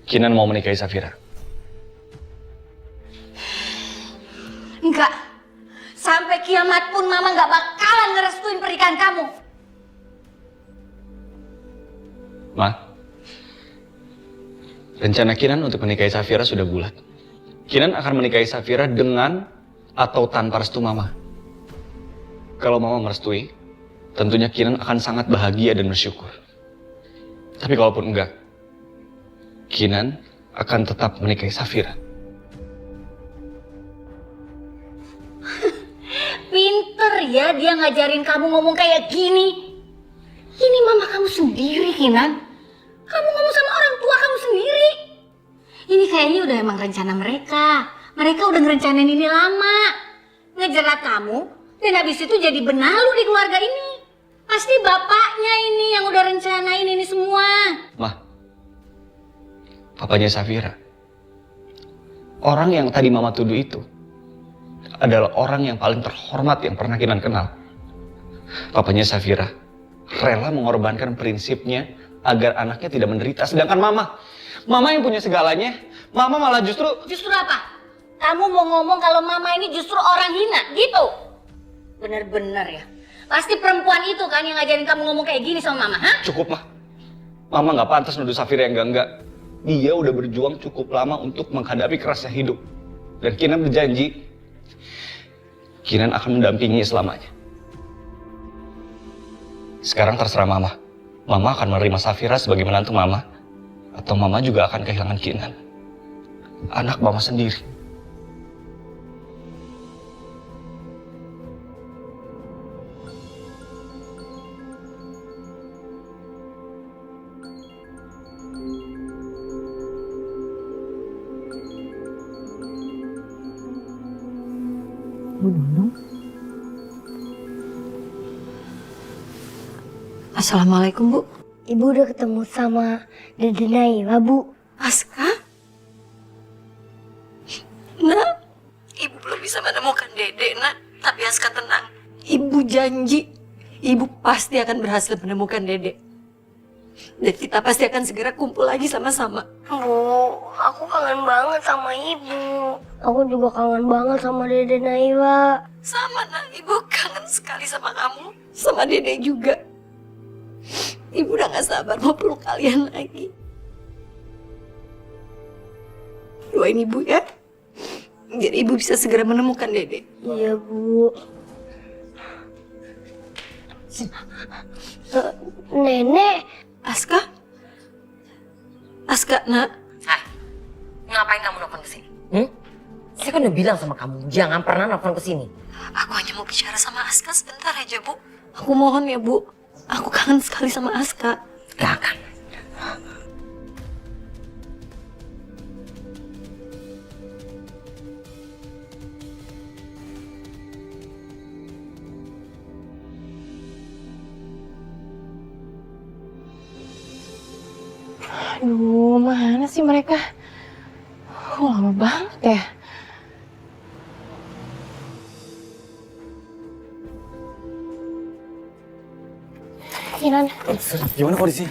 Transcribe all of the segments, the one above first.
Kinan mau menikahi Safira. Enggak. Sampai kiamat pun Mama nggak bakalan ngerestuin pernikahan kamu. Ma, rencana Kinan untuk menikahi Safira sudah bulat. Kinan akan menikahi Safira dengan atau tanpa restu Mama. Kalau Mama merestui, tentunya Kinan akan sangat bahagia dan bersyukur. Tapi kalaupun enggak, Kinan akan tetap menikahi Safira. Pinter ya dia ngajarin kamu ngomong kayak gini. Ini Mama kamu sendiri, Kinan. Kamu ngomong sama orang tua kamu sendiri. Ini kayaknya udah emang rencana mereka. Mereka udah ngerencanain ini lama. Ngejerat kamu, dan habis itu jadi benalu di keluarga ini. Pasti bapaknya ini yang udah rencanain ini semua. Ma, papanya Safira. Orang yang tadi Mama tuduh itu adalah orang yang paling terhormat yang pernah Kinan kenal. Papanya Safira rela mengorbankan prinsipnya agar anaknya tidak menderita. Sedangkan Mama yang punya segalanya, Mama malah justru... Justru apa? Kamu mau ngomong kalau Mama ini justru orang hina, gitu? Bener-bener ya. Pasti perempuan itu kan yang ngajarin kamu ngomong kayak gini sama Mama, hah? Cukup, Ma. Mama gak pantas nuduh Safira yang enggak-enggak. Dia udah berjuang cukup lama untuk menghadapi kerasnya hidup. Dan Kinan berjanji, Kinan akan mendampinginya selamanya. Sekarang terserah Mama. Mama akan menerima Safira sebagai menantu Mama. Atau Mama juga akan kehilangan Kinan. Anak Mama sendiri. Bu Nunung. Assalamualaikum, Bu. Ibu udah ketemu sama Dede Naila, Bu. Aska? Nak, Ibu belum bisa menemukan Dede, Nak. Tapi Aska tenang. Ibu janji, Ibu pasti akan berhasil menemukan Dede. Dan kita pasti akan segera kumpul lagi sama-sama. Bu, aku kangen banget sama Ibu. Aku juga kangen banget sama Dede Naila. Sama, Nak. Ibu kangen sekali sama kamu. Sama Dede juga. Ibu udah gak sabar mau peluk kalian lagi. Doain Ibu ya. Biar Ibu bisa segera menemukan Dede. Iya, Bu. Nenek. Aska? Aska, Nak. Ah, ngapain kamu nelfon ke sini? Saya kan udah bilang sama kamu, jangan pernah nelfon ke sini. Aku hanya mau bicara sama Aska sebentar aja, Bu. Aku mohon ya, Bu. Aku kangen sekali sama Aska. Gak akan. Aduh, mana sih mereka? Oh, lama banget ya. Kinan, Gimana kondisi?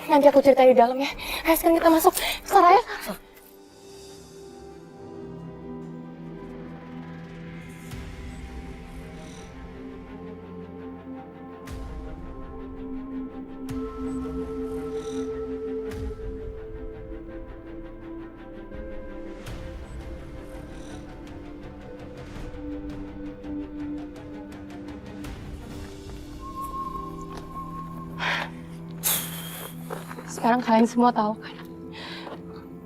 nanti aku cerita di dalam ya. Ayo sekarang kita masuk. Saraya. Sekarang kalian semua tahu kan,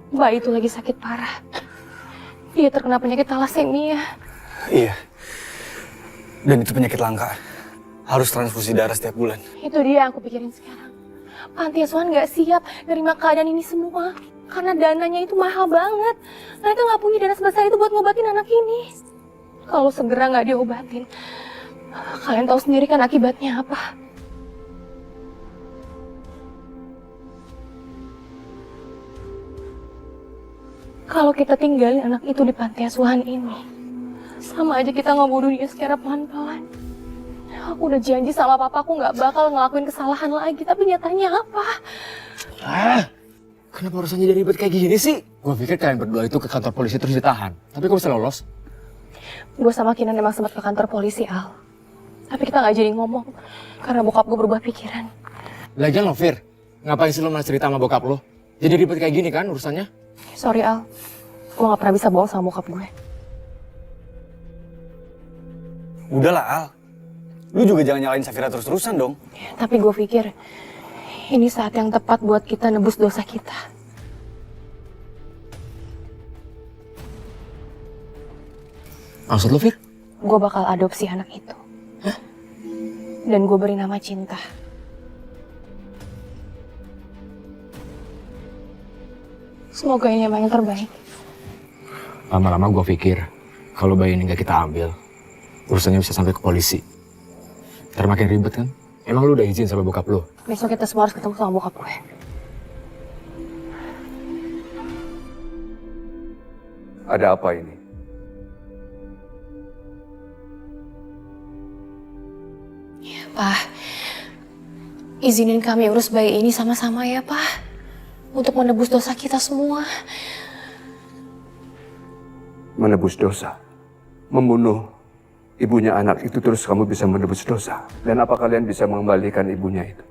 Mbak itu lagi sakit parah. Dia terkena penyakit thalassemia. Iya. Dan itu penyakit langka. Harus transfusi darah setiap bulan. Itu dia yang aku pikirin sekarang. Panti asuhan nggak siap nerima keadaan ini semua. Karena dananya itu mahal banget. Mereka nggak punya dana sebesar itu buat ngobatin anak ini. Kalau segera nggak diobatin, kalian tahu sendiri kan akibatnya apa. Kalau kita tinggalin anak itu di panti asuhan ini, sama aja kita ngebunuh dia secara pelan-pelan. Aku udah janji sama papa aku nggak bakal ngelakuin kesalahan lagi, tapi nyatanya apa? Kenapa urusannya jadi ribet kayak gini sih? Gue pikir kalian berdua itu ke kantor polisi terus ditahan. Tapi kok bisa lolos? Gue sama Kinan emang sempat ke kantor polisi, Al. Tapi kita nggak jadi ngomong karena bokap gue berubah pikiran. Lagian lo, Fir, ngapain sih lo malah cerita sama bokap lo? Jadi ribet kayak gini kan urusannya? Sorry, Al. Gue nggak pernah bisa bohong sama bokap gue. Udahlah, Al. Lu juga jangan nyalain Safira terus-terusan dong. Tapi gue pikir ini saat yang tepat buat kita nebus dosa kita. Maksud lo, Fir? Gue bakal adopsi anak itu. Hah? Dan gue beri nama Cinta. Semoga ini emang yang terbaik. Lama-lama gue pikir kalau bayi ini nggak kita ambil, urusannya bisa sampai ke polisi. Ntar makin ribet kan? Emang lu udah izin sama bokap lu? Besok kita semua harus ketemu sama bokap gue. Ada apa ini? Pak, izinin kami urus bayi ini sama-sama ya, Pak. Untuk menebus dosa kita semua. Menebus dosa. Membunuh ibunya anak itu terus kamu bisa menebus dosa. Dan apa kalian bisa mengembalikan ibunya itu?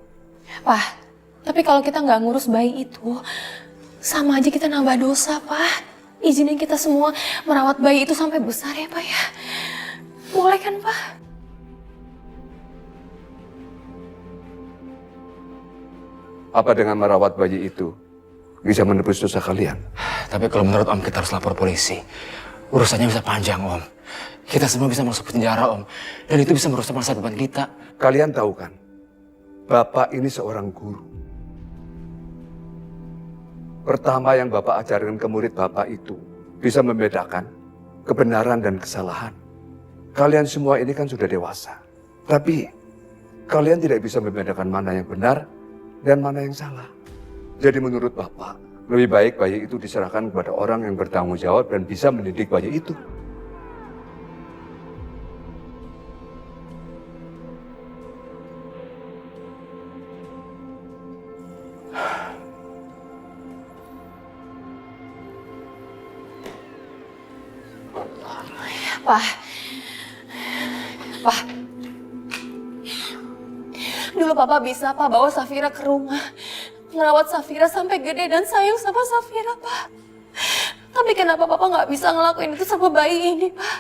Pak, tapi kalau kita nggak ngurus bayi itu, sama aja kita nambah dosa, Pak. Izinin kita semua merawat bayi itu sampai besar ya, Pak ya. Boleh kan, Pak? Apa dengan merawat bayi itu bisa menebus dosa kalian? Tapi kalau menurut Om kita harus lapor polisi. Urusannya bisa panjang, Om. Kita semua bisa masuk penjara, Om. Dan itu bisa merusak masa depan kita. Kalian tahu kan, Bapak ini seorang guru. Pertama yang Bapak ajarkan ke murid Bapak itu bisa membedakan kebenaran dan kesalahan. Kalian semua ini kan sudah dewasa. Tapi kalian tidak bisa membedakan mana yang benar dan mana yang salah. Jadi menurut Bapak, lebih baik bayi itu diserahkan kepada orang yang bertanggung jawab dan bisa mendidik bayi itu. Pak. Pak. Dulu Papa bisa, Pak, bawa Safira ke rumah. Ngerawat Safira sampai gede dan sayang sama Safira, Pak. Tapi kenapa Papa nggak bisa ngelakuin itu sama bayi ini, Pak?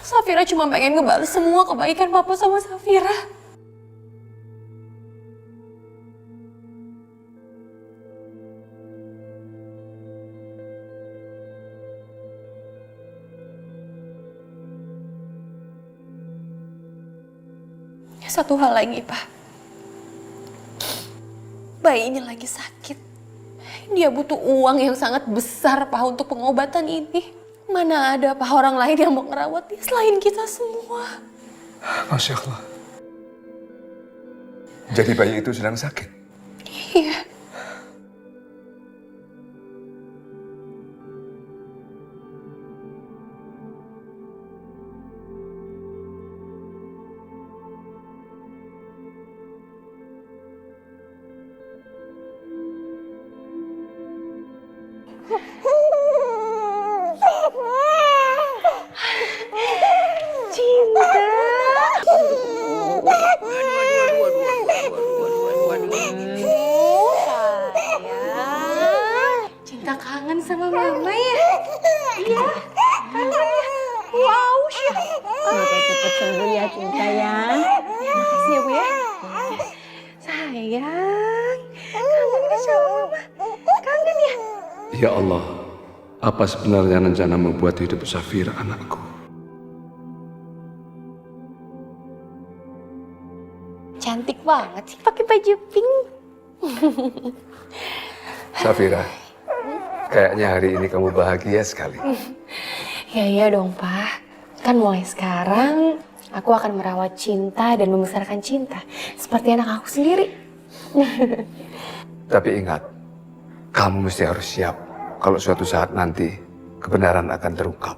Safira cuma pengen ngebales semua kebaikan Papa sama Safira. Satu hal lagi, Pak. Bayinya lagi sakit. Dia butuh uang yang sangat besar, Pak, untuk pengobatan ini. Mana ada, Pak, orang lain yang mau ngerawat dia selain kita semua. Masya Allah. Jadi bayi itu sedang sakit? Iya. Cinta kangen sama Mama ya? Iya, kangen ya. Wow, Syah. Semoga cepat sembuh ya Cinta ya. Makasih ya, Bu ya. Sayang, kangen gak sama Mama? Kangen ya? Ya Allah, apa sebenarnya rencana membuat hidup Safira anakku? Cantik banget sih pakai baju pink. Safira, kayaknya hari ini kamu bahagia sekali. Ya iya dong, Pak. Kan mulai sekarang aku akan merawat Cinta dan membesarkan Cinta seperti anak aku sendiri. Tapi ingat, kamu mesti harus siap kalau suatu saat nanti kebenaran akan terungkap.